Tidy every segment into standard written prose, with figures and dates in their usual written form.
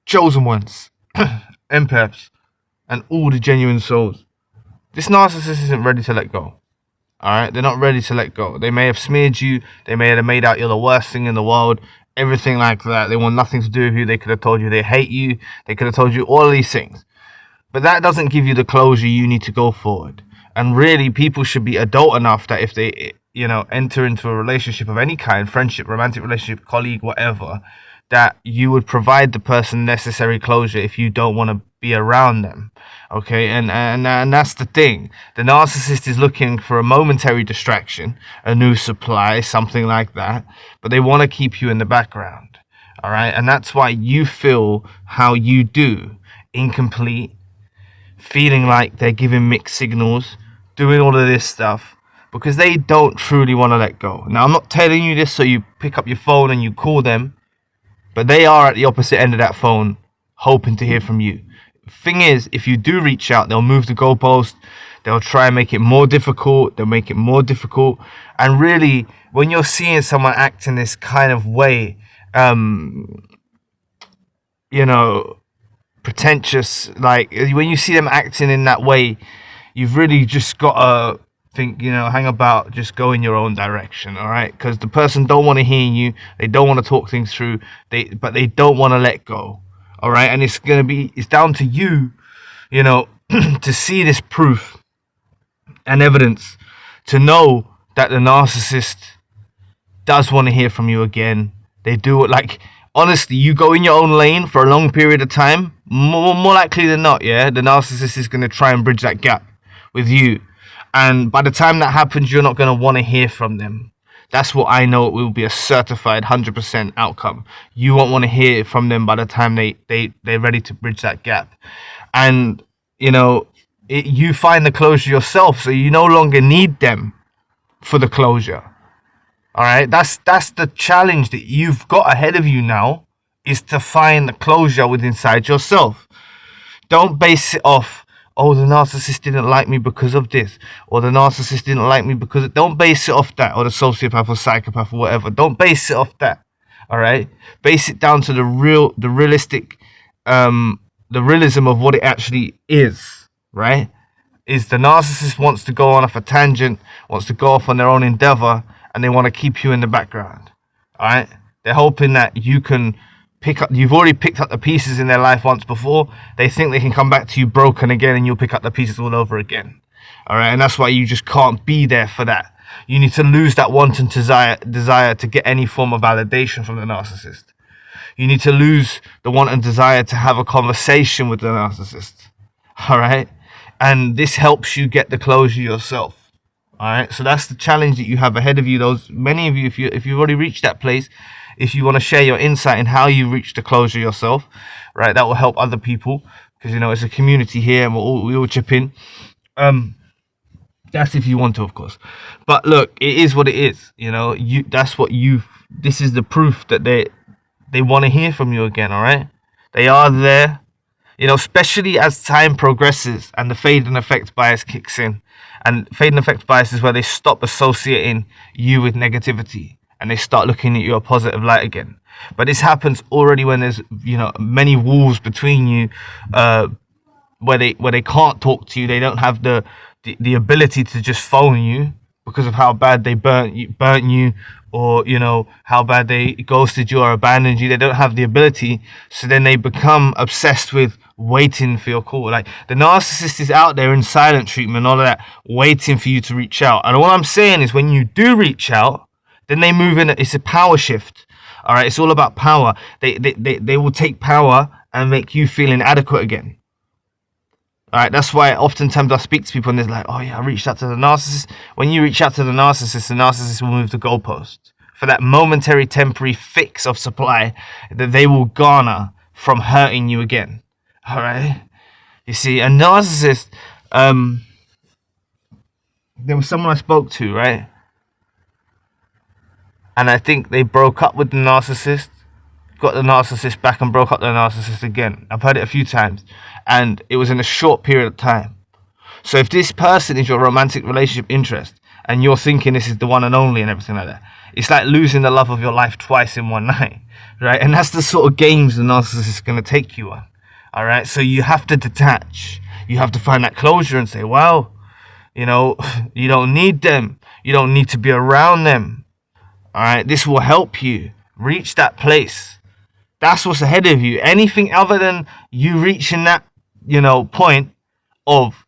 chosen ones, empaths, and all the genuine souls. This narcissist isn't ready to let go. Alright? They're not ready to let go. They may have smeared you. They may have made out you're the worst thing in the world. Everything like that. They want nothing to do with you. They could have told you they hate you. They could have told you all of these things. But that doesn't give you the closure you need to go forward. And really, people should be adult enough that if they, enter into a relationship of any kind, friendship, romantic relationship, colleague, whatever, that you would provide the person necessary closure if you don't want to be around them. Okay, and that's the thing. The narcissist is looking for a momentary distraction, a new supply, something like that, but they want to keep you in the background. All right, and that's why you feel how you do, incomplete, feeling like they're giving mixed signals, doing all of this stuff, because they don't truly want to let go. Now, I'm not telling you this so you pick up your phone and you call them, but they are at the opposite end of that phone, hoping to hear from you. Thing is, if you do reach out, they'll move the goalpost. They'll try and make it more difficult. They'll make it more difficult. And really, when you're seeing someone act in this kind of way, pretentious, like when you see them acting in that way, you've really just got to think, hang about, just go in your own direction, all right? Because the person don't want to hear you. They don't want to talk things through. But they don't want to let go. All right, and it's down to you, to see this proof and evidence, to know that the narcissist does want to hear from you again. They do it, like, honestly, you go in your own lane for a long period of time, more likely than not, yeah, the narcissist is going to try and bridge that gap with you. And by the time that happens, you're not going to want to hear from them. That's what I know. It will be a certified 100% outcome. You won't want to hear from them by the time they're ready to bridge that gap. And, you find the closure yourself, so you no longer need them for the closure. All right? That's the challenge that you've got ahead of you now, is to find the closure within inside yourself. Don't base it off, oh, the narcissist didn't like me because of this, or the narcissist didn't like me because don't base it off that, or the sociopath or psychopath or whatever. Don't base it off that. All right, base it down to the realistic, the realism of what it actually is. Right? Is the narcissist wants to go off a tangent, wants to go off on their own endeavor, and they want to keep you in the background. All right, they're hoping that you can you've already picked up the pieces in their life once before. They think they can come back to you broken again, and you'll pick up the pieces all over again. All right, and that's why you just can't be there for that. You need to lose that wanton desire to get any form of validation from the narcissist. You need to lose the wanton desire to have a conversation with the narcissist. All right, and this helps you get the closure yourself. All right, so that's the challenge that you have ahead of you. Many of you, if you've already reached that place, if you want to share your insight in how you reach the closure yourself, right, that will help other people, because it's a community here, and we all chip in. That's if you want to, of course. But look, it is what it is. This is the proof that they want to hear from you again. All right, they are there. Especially as time progresses and the fade and effect bias kicks in. And fade and effect bias is where they stop associating you with negativity, and they start looking at you a positive light again. But this happens already when there's many walls between you, where they can't talk to you. They don't have the ability to just phone you because of how bad they burnt you, or how bad they ghosted you or abandoned you. They don't have the ability, so then they become obsessed with waiting for your call. Like, the narcissist is out there in silent treatment, all of that, waiting for you to reach out. And all I'm saying is, when you do reach out, then they move in. It's a power shift. All right, it's all about power. They will take power and make you feel inadequate again. All right, that's why oftentimes I speak to people and they're like, oh yeah, I reached out to the narcissist. When you reach out to the narcissist will move the goalpost for that momentary, temporary fix of supply that they will garner from hurting you again. All right, you see, a narcissist. There was someone I spoke to, right? And I think they broke up with the narcissist, got the narcissist back, and broke up the narcissist again. I've heard it a few times, and it was in a short period of time. So if this person is your romantic relationship interest, and you're thinking this is the one and only and everything like that. It's like losing the love of your life twice in one night, right? And that's the sort of games the narcissist is going to take you on, all right? So you have to detach. You have to find that closure and say, well, you know, you don't need them. You don't need to be around them, all right? This will help you reach that place. That's what's ahead of you. Anything other than you reaching that, you know, point of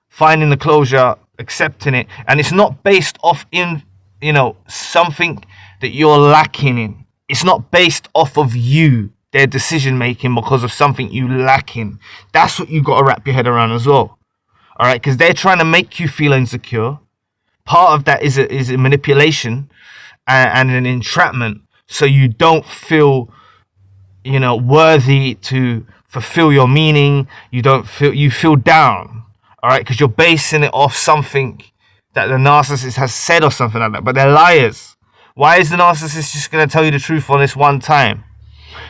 finding the closure, accepting it, and it's not based off in, you know, something that you're lacking in. It's not based off of you, their decision making, because of something you lack in. That's what you got to wrap your head around as well. All right, because they're trying to make you feel insecure. Part of that is a manipulation and an entrapment, so you don't feel, you know, worthy to fulfill your meaning. You feel down. All right, because you're basing it off something that the narcissist has said or something like that. But they're liars. Why is the narcissist just going to tell you the truth on this one time?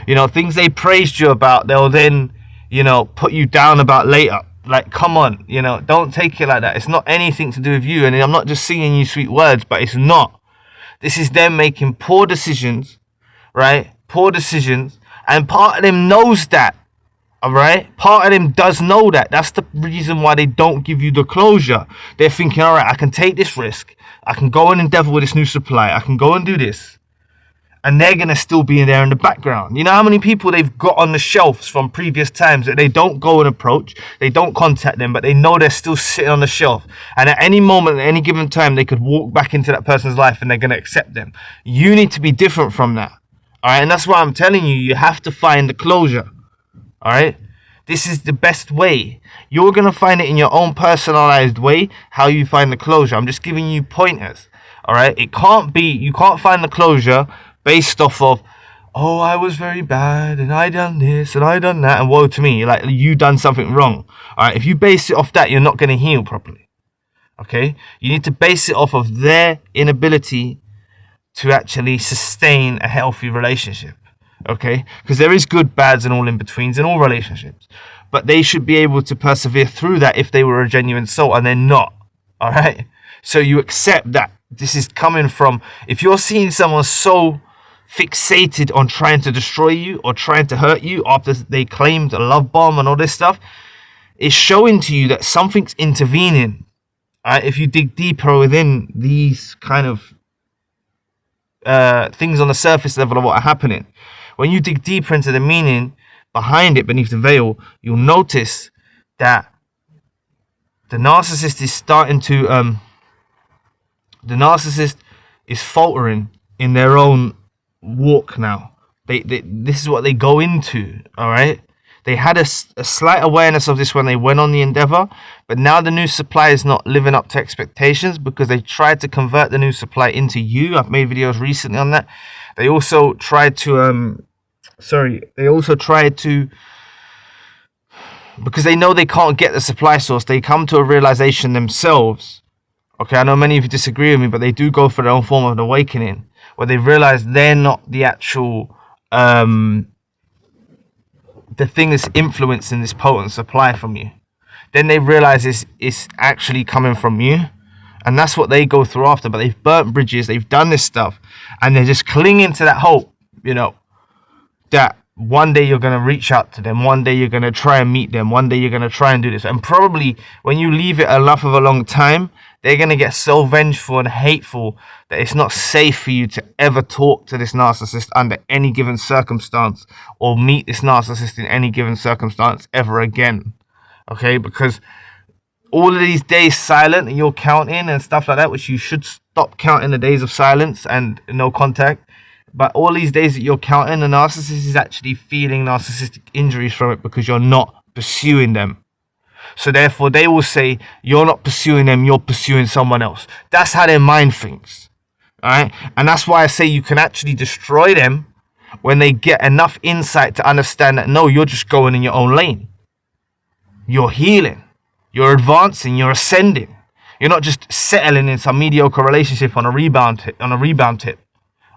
You know, things they praised you about, they'll then, you know, put you down about later. Like, come on, you know, don't take it like that. It's not anything to do with you. And I'm not just singing you sweet words, but it's not. This is them making poor decisions, right? Poor decisions. And part of them knows that. All right, part of them does know that. That's the reason why they don't give you the closure. They're thinking, all right, I can take this risk. I can go and endeavor with this new supply. I can go and do this. And they're going to still be there in the background. You know how many people they've got on the shelves from previous times that they don't go and approach, they don't contact them, but they know they're still sitting on the shelf. And at any moment, at any given time, they could walk back into that person's life and they're going to accept them. You need to be different from that. All right, and that's why I'm telling you, you have to find the closure. All right, this is the best way. You're going to find it in your own personalized way, how you find the closure. I'm just giving you pointers. All right, you can't find the closure based off of, oh, I was very bad and I done this and I done that and woe to me, like you done something wrong. All right, if you base it off that, you're not going to heal properly. Okay, you need to base it off of their inability to actually sustain a healthy relationship. Okay, because there is good, bads, and all in betweens in all relationships, but they should be able to persevere through that if they were a genuine soul, and they're not. All right, so you accept that this is coming from, if you're seeing someone so fixated on trying to destroy you or trying to hurt you after they claimed a love bomb and all this stuff, it's showing to you that something's intervening. If you dig deeper within these kind of things on the surface level of what are happening, when you dig deeper into the meaning behind it, beneath the veil, you'll notice that the narcissist is starting to, the narcissist is faltering in their own walk now. This is what they go into, all right? They had a slight awareness of this when they went on the endeavor, but now the new supply is not living up to expectations because they tried to convert the new supply into you. I've made videos recently on that. They also tried to, because they know they can't get the supply source, they come to a realization themselves. Okay, I know many of you disagree with me, but they do go for their own form of an awakening, where they realize they're not the actual, the thing that's influencing this potent supply from you. Then they realize it's actually coming from you. And that's what they go through after. But they've burnt bridges, they've done this stuff, and they're just clinging to that hope, you know, that one day you're going to reach out to them, one day you're going to try and meet them, one day you're going to try and do this. And probably when you leave it enough of a long time, they're going to get so vengeful and hateful that it's not safe for you to ever talk to this narcissist under any given circumstance, or meet this narcissist in any given circumstance ever again. Okay, because all of these days silent and you're counting and stuff like that, which you should stop counting the days of silence and no contact. But all these days that you're counting, the narcissist is actually feeling narcissistic injuries from it because you're not pursuing them. So therefore, they will say, you're not pursuing them, you're pursuing someone else. That's how their mind thinks. All right? And that's why I say you can actually destroy them when they get enough insight to understand that, no, you're just going in your own lane. You're healing. You're advancing. You're ascending. You're not just settling in some mediocre relationship on a rebound tip.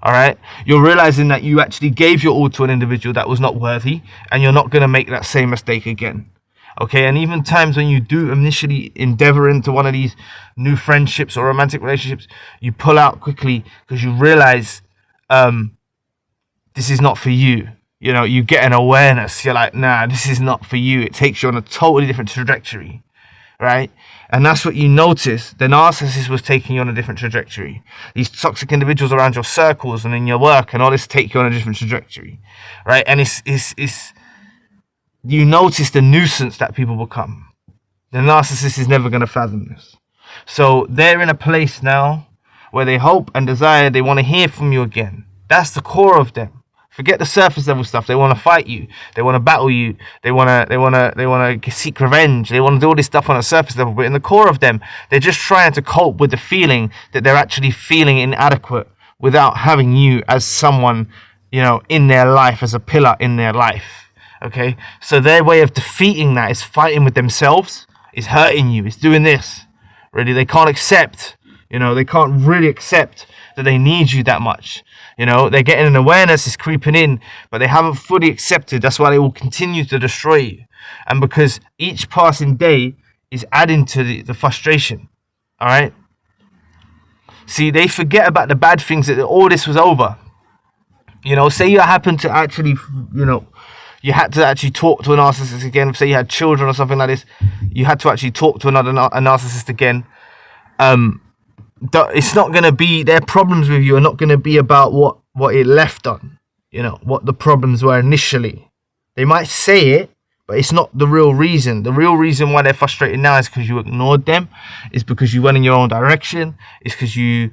All right, you're realizing that you actually gave your all to an individual that was not worthy, and you're not going to make that same mistake again. Okay, and even times when you do initially endeavor into one of these new friendships or romantic relationships, you pull out quickly because you realize this is not for you. You know, you get an awareness. You're like, nah, this is not for you. It takes you on a totally different trajectory, right? And that's what you notice. The narcissist was taking you on a different trajectory. These toxic individuals around your circles and in your work and all this take you on a different trajectory, right? And it's you notice the nuisance that people become. The narcissist is never going to fathom this. So they're in a place now where they hope and desire, they want to hear from you again. That's the core of them. Forget the surface level stuff. They want to fight you. They want to battle you. They want to seek revenge. They want to do all this stuff on a surface level. But in the core of them, they're just trying to cope with the feeling that they're actually feeling inadequate without having you as someone, you know, in their life, as a pillar in their life. Okay, so their way of defeating that is fighting with themselves, is hurting you, is doing this. Really, they can't accept, you know, they can't really accept that they need you that much. You know, they're getting an awareness, is creeping in, but they haven't fully accepted. That's why they will continue to destroy you. And because each passing day is adding to the frustration. All right. See, they forget about the bad things, that all this was over. You know, say you happen to actually, you know, you had to actually talk to a narcissist again. Say you had children or something like this. You had to actually talk to a narcissist again. It's not going to be, their problems with you are not going to be about what it left on. You know, what the problems were initially. They might say it, but it's not the real reason. The real reason why they're frustrated now is because you ignored them. It's because you went in your own direction. It's because you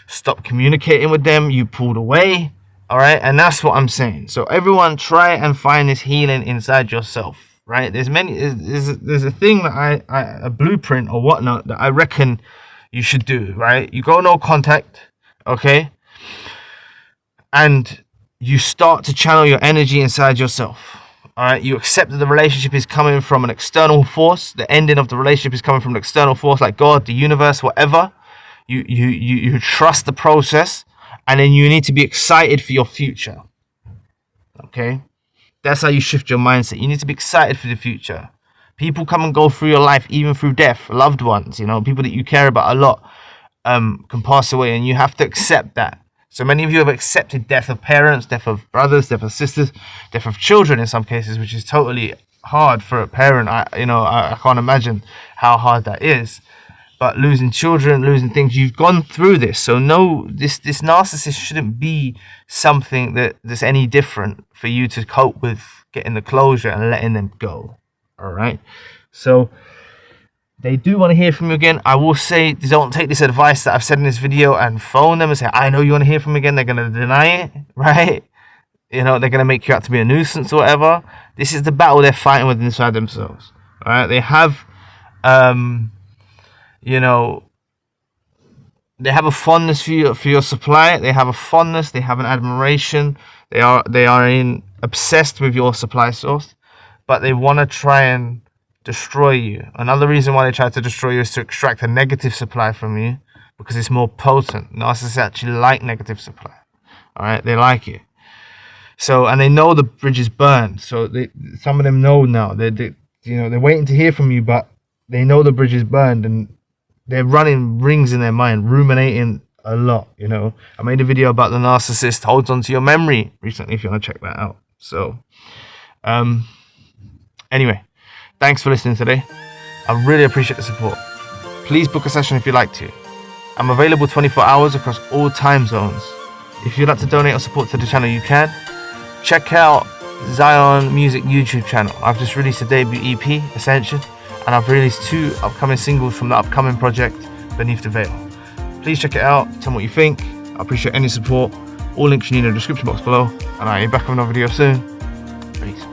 stopped communicating with them. You pulled away. All right, and that's what I'm saying. So everyone, try and find this healing inside yourself. Right? There's a thing that a blueprint or whatnot that I reckon you should do. Right? You go no contact. Okay, and you start to channel your energy inside yourself. All right, you accept that the relationship is coming from an external force. The ending of the relationship is coming from an external force, like God, the universe, whatever. You trust the process. And then you need to be excited for your future. Okay? That's how you shift your mindset. You need to be excited for the future. People come and go through your life, even through death. Loved ones, you know, people that you care about a lot can pass away. And you have to accept that. So many of you have accepted death of parents, death of brothers, death of sisters, death of children in some cases, which is totally hard for a parent. I can't imagine how hard that is. But losing children, losing things, you've gone through this. So no, this narcissist shouldn't be something that's any different for you to cope with getting the closure and letting them go. All right. So they do want to hear from you again. I will say, don't take this advice that I've said in this video and phone them and say, I know you want to hear from me again. They're going to deny it, right? You know, they're going to make you out to be a nuisance or whatever. This is the battle they're fighting with inside themselves. All right. They have, you know, they have a fondness for your supply. They have a fondness. They have an admiration. They are obsessed with your supply source, but they want to try and destroy you. Another reason why they try to destroy you is to extract a negative supply from you, because it's more potent. Narcissists actually like negative supply. All right, they like it. So, and they know the bridge is burned. So some of them know now. They're waiting to hear from you, but they know the bridge is burned, and they're running rings in their mind, ruminating a lot, you know. I made a video about the narcissist holds onto your memory recently, if you want to check that out. So, anyway, thanks for listening today. I really appreciate the support. Please book a session if you'd like to. I'm available 24 hours across all time zones. If you'd like to donate or support to the channel, you can. Check out Zion Music YouTube channel. I've just released a debut EP, Ascension, and I've released 2 upcoming singles from the upcoming project, Beneath the Veil. Please check it out, tell me what you think. I appreciate any support. All links you need in the description box below, and I'll be back with another video soon. Peace.